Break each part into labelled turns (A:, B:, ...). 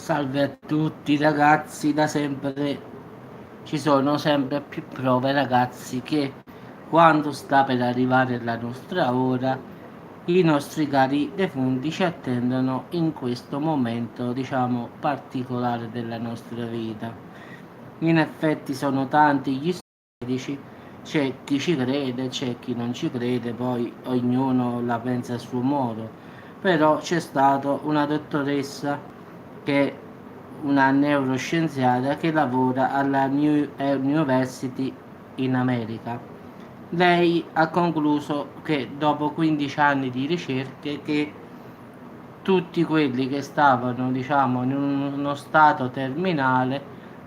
A: Salve a tutti ragazzi, da sempre ci sono sempre più prove ragazzi che quando sta per arrivare la nostra ora i nostri cari defunti ci attendono in questo momento diciamo particolare della nostra vita. In effetti sono tanti gli medici, c'è chi ci crede, c'è chi non ci crede, poi ognuno la pensa a suo modo, però c'è stata una dottoressa che è una neuroscienziata che lavora alla New University in America. Lei ha concluso che dopo 15 anni di ricerche che tutti quelli che stavano diciamo in uno stato terminale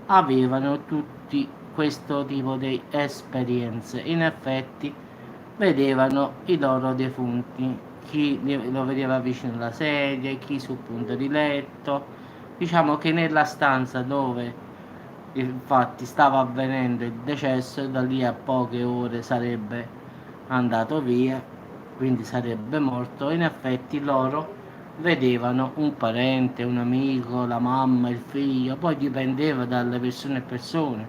A: avevano tutti questo tipo di esperienze. In effetti vedevano i loro defunti, chi lo vedeva vicino alla sedia, chi sul punto di letto. Diciamo che nella stanza dove infatti stava avvenendo il decesso, da lì a poche ore sarebbe andato via, quindi sarebbe morto. In effetti loro vedevano un parente, un amico, la mamma, il figlio, poi dipendeva dalle persone a persone.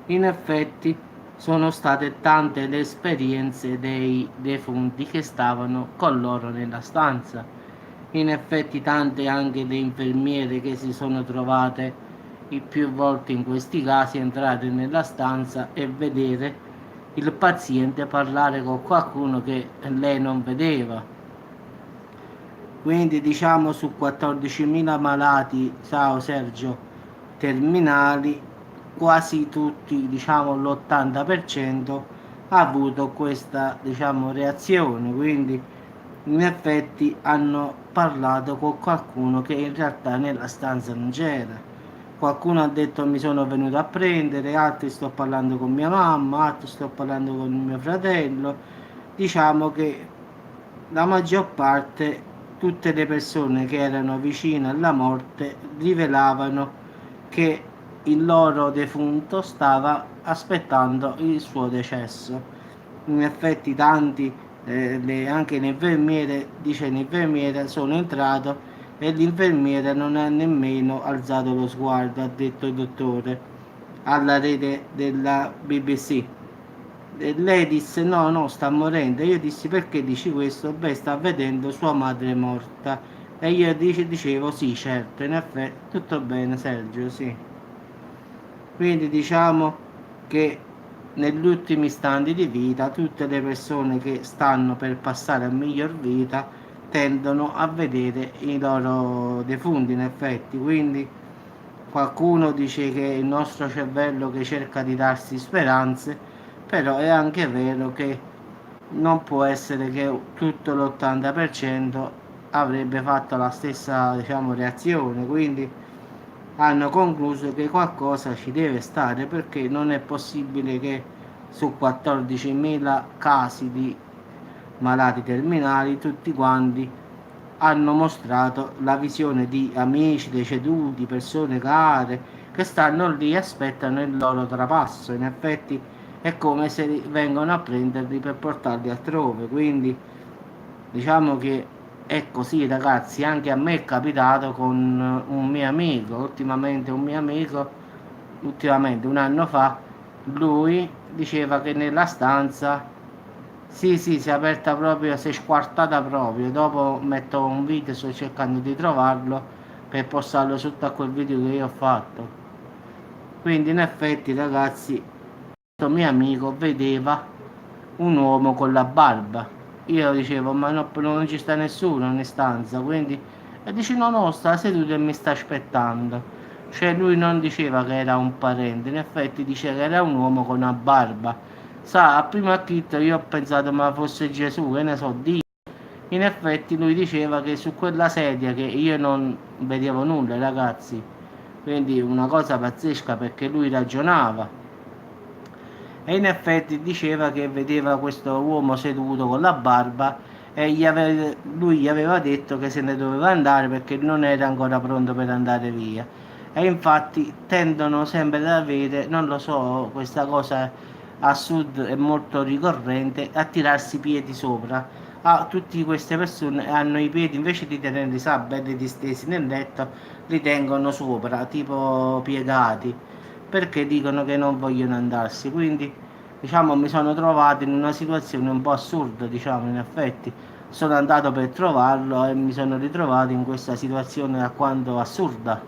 A: In effetti sono state tante le esperienze dei defunti che stavano con loro nella stanza. In effetti tante anche le infermiere che si sono trovate più volte in questi casi entrate nella stanza e vedere il paziente parlare con qualcuno che lei non vedeva. Quindi diciamo su 14.000 malati, ciao Sergio, terminali, quasi tutti, diciamo l'80% ha avuto questa diciamo reazione, quindi in effetti hanno parlato con qualcuno che in realtà nella stanza non c'era. Qualcuno ha detto mi sono venuto a prendere, altri sto parlando con mia mamma, altri sto parlando con mio fratello. Diciamo che la maggior parte, tutte le persone che erano vicine alla morte rivelavano che il loro defunto stava aspettando il suo decesso. In effetti tanti, anche l'infermiere, dice l'infermiera, sono entrato e l'infermiera non ha nemmeno alzato lo sguardo, ha detto il dottore alla rete della BBC. E lei disse no, no, sta morendo. Io dissi perché dici questo? Beh, sta vedendo sua madre morta. E io dicevo sì, certo, in effetti tutto bene Sergio, sì. Quindi diciamo che negli ultimi istanti di vita tutte le persone che stanno per passare a miglior vita tendono a vedere i loro defunti in effetti. Quindi qualcuno dice che è il nostro cervello che cerca di darsi speranze, però è anche vero che non può essere che tutto l'80% avrebbe fatto la stessa diciamo reazione, quindi hanno concluso che qualcosa ci deve stare, perché non è possibile che su 14.000 casi di malati terminali tutti quanti hanno mostrato la visione di amici deceduti, persone care che stanno lì e aspettano il loro trapasso. In effetti è come se vengono a prenderli per portarli altrove, quindi diciamo che è così ragazzi. Anche a me è capitato con un mio amico, ultimamente un anno fa, lui diceva che nella stanza sì, sì, si è aperta proprio, si è squartata proprio. Dopo metto un video, sto cercando di trovarlo per postarlo sotto a quel video che io ho fatto. Quindi in effetti ragazzi, questo mio amico vedeva un uomo con la barba. Io dicevo ma no, non ci sta nessuno in stanza, quindi e dice no, no, sta seduto e mi sta aspettando. Cioè lui non diceva che era un parente, in effetti diceva che era un uomo con una barba. Sa, a primo acchito io ho pensato ma fosse Gesù, che ne so, Dio. In effetti lui diceva che su quella sedia, che io non vedevo nulla ragazzi, quindi una cosa pazzesca perché lui ragionava, e in effetti diceva che vedeva questo uomo seduto con la barba e lui gli aveva detto che se ne doveva andare perché non era ancora pronto per andare via. E infatti tendono sempre ad avere, non lo so, questa cosa a sud è molto ricorrente, a tirarsi i piedi sopra. Tutte queste persone hanno i piedi, invece di tenerli belli distesi nel letto, li tengono sopra, tipo piegati, perché dicono che non vogliono andarsi. Quindi, diciamo, mi sono trovato in una situazione un po' assurda, diciamo, in effetti. Sono andato per trovarlo e mi sono ritrovato in questa situazione alquanto assurda.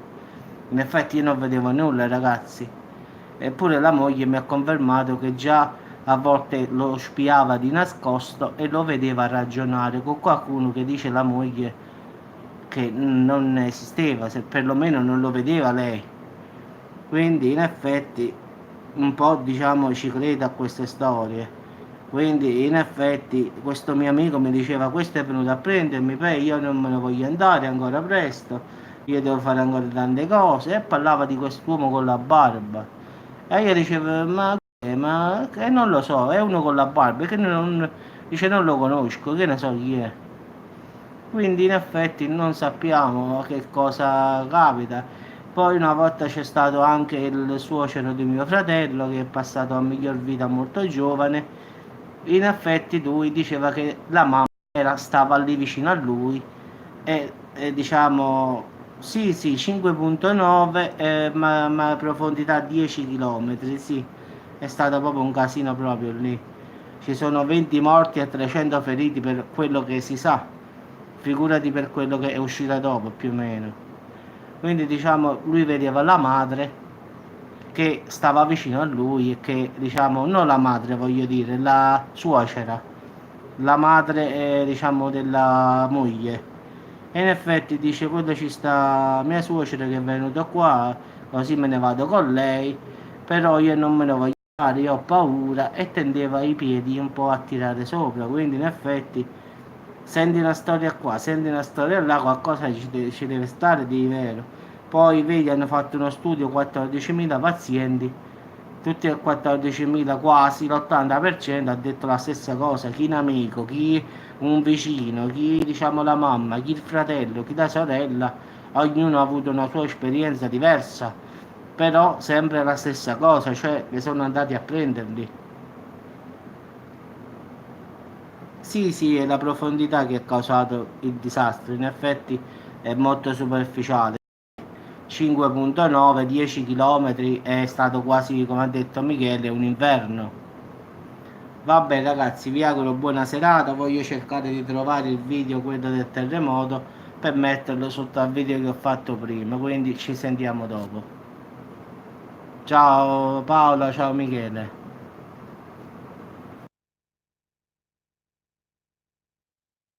A: In effetti io non vedevo nulla, ragazzi. Eppure la moglie mi ha confermato che già a volte lo spiava di nascosto e lo vedeva ragionare con qualcuno che dice la moglie che non esisteva, se perlomeno non lo vedeva lei. Quindi in effetti un po' diciamo ci credo a queste storie. Quindi in effetti questo mio amico mi diceva questo è venuto a prendermi, poi io non me ne voglio andare ancora presto, io devo fare ancora tante cose e parlava di quest'uomo con la barba. E io dicevo ma che non lo so, è uno con la barba che non, dice non lo conosco, che ne so chi è. Quindi in effetti non sappiamo che cosa capita. Poi una volta c'è stato anche il suocero di mio fratello che è passato a miglior vita molto giovane. In effetti lui diceva che la mamma stava lì vicino a lui e diciamo sì sì 5.9 ma profondità 10 km, sì, è stato proprio un casino proprio lì. Ci sono 20 morti e 300 feriti per quello che si sa, figurati per quello che è uscita dopo più o meno. Quindi diciamo lui vedeva la madre che stava vicino a lui e che diciamo non la madre voglio dire, la suocera, la madre diciamo della moglie. E in effetti dice quello ci sta mia suocera che è venuta qua, così me ne vado con lei, però io non me ne voglio andare, io ho paura e tendeva i piedi un po' a tirare sopra, quindi in effetti senti una storia qua, senti una storia là, qualcosa ci deve stare di vero. Poi vedi, hanno fatto uno studio, 14.000 pazienti, tutti e 14.000 quasi, l'80% ha detto la stessa cosa, chi un amico, chi un vicino, chi diciamo la mamma, chi il fratello, chi la sorella, ognuno ha avuto una sua esperienza diversa, però sempre la stessa cosa, cioè che sono andati a prenderli. Sì, sì, è la profondità che ha causato il disastro, in effetti è molto superficiale. 5.9, 10 km è stato quasi, come ha detto Michele, un inverno. Vabbè ragazzi, vi auguro buona serata, voglio cercare di trovare il video, quello del terremoto, per metterlo sotto al video che ho fatto prima, quindi ci sentiamo dopo. Ciao Paola, ciao Michele.